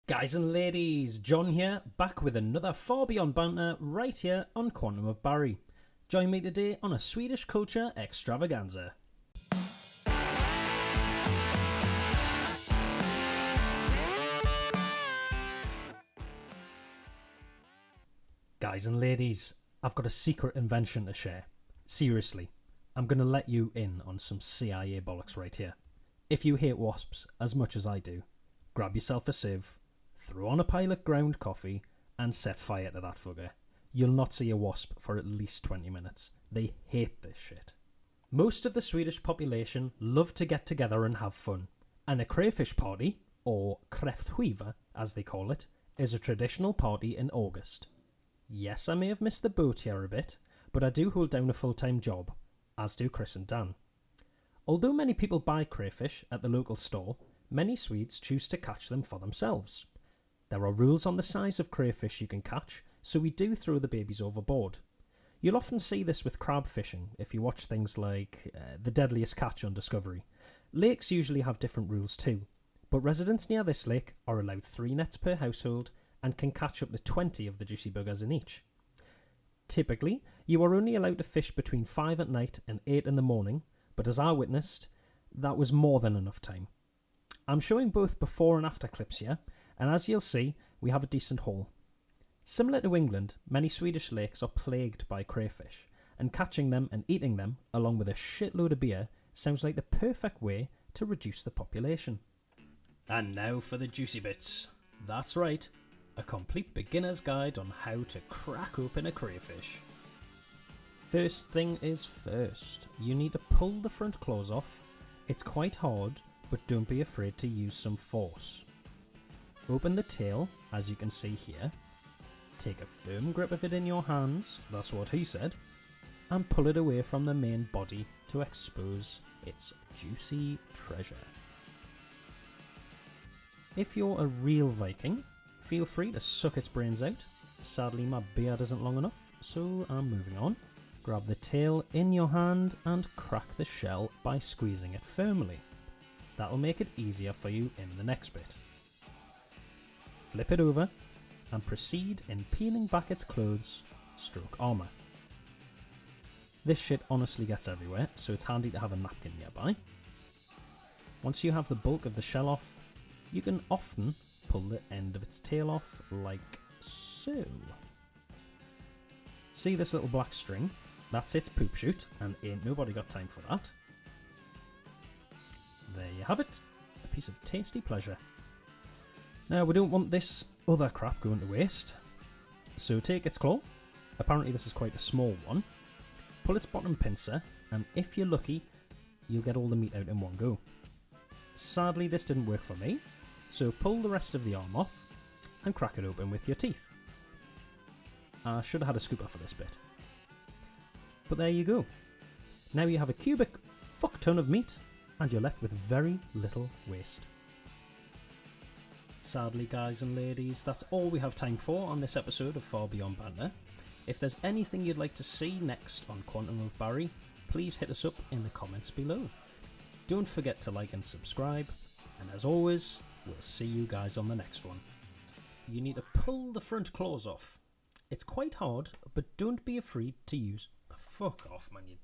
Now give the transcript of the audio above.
Guys and ladies, John here, back with another Far Beyond banter right here on Quantum of Barry. Join me today on a Swedish culture extravaganza. Guys and ladies, I've got a secret invention to share. Seriously, I'm going to let you in on some CIA bollocks right here. If you hate wasps as much as I do, grab yourself a sieve, throw on a pile of ground coffee and set fire to that fucker. You'll not see a wasp for at least 20 minutes. They hate this shit. Most of the Swedish population love to get together and have fun, and a crayfish party, or Krftskiva as they call it, is a traditional party in August. Yes, I may have missed the boat here a bit, but I do hold down a full-time job, as do Chris and Dan. Although many people buy crayfish at the local store, many Swedes choose to catch them for themselves. There are rules on the size of crayfish you can catch, so we do throw the babies overboard. You'll often see this with crab fishing if you watch things like The Deadliest Catch on Discovery. Lakes usually have different rules too, but residents near this lake are allowed 3 nets per household and can catch up to 20 of the juicy buggers in each. Typically, you are only allowed to fish between 5 at night and 8 in the morning, but as I witnessed, that was more than enough time. I'm showing both before and after clips here, and as you'll see, we have a decent haul. Similar to England, many Swedish lakes are plagued by crayfish, and catching them and eating them, along with a shitload of beer, sounds like the perfect way to reduce the population. And now for the juicy bits. That's right, a complete beginner's guide on how to crack open a crayfish. First thing is first, you need to pull the front claws off. It's quite hard, but don't be afraid to use some force. Open the tail, as you can see here. Take a firm grip of it in your hands, that's what he said, and pull it away from the main body to expose its juicy treasure. If you're a real Viking, feel free to suck its brains out. Sadly, my beard isn't long enough, so I'm moving on. Grab the tail in your hand and crack the shell by squeezing it firmly. That'll make it easier for you in the next bit. Flip it over and proceed in peeling back its clothes stroke armour. This shit honestly gets everywhere, so it's handy to have a napkin nearby. Once you have the bulk of the shell off, you can often pull the end of its tail off like so. See this little black string? That's its poop chute, and ain't nobody got time for that. There you have it, a piece of tasty pleasure. Now we don't want this other crap going to waste, so take its claw, apparently this is quite a small one, pull its bottom pincer, and if you're lucky, you'll get all the meat out in one go. Sadly this didn't work for me, so pull the rest of the arm off and crack it open with your teeth. I should have had a scooper for this bit. But there you go. Now you have a cubic fuck ton of meat and you're left with very little waste. Sadly, guys and ladies, that's all we have time for on this episode of Far Beyond Banter. If there's anything you'd like to see next on Quantum of Barry, please hit us up in the comments below. Don't forget to like and subscribe, and as always, we'll see you guys on the next one. You need to pull the front claws off. It's quite hard, but don't be afraid to use... Fuck off, man, you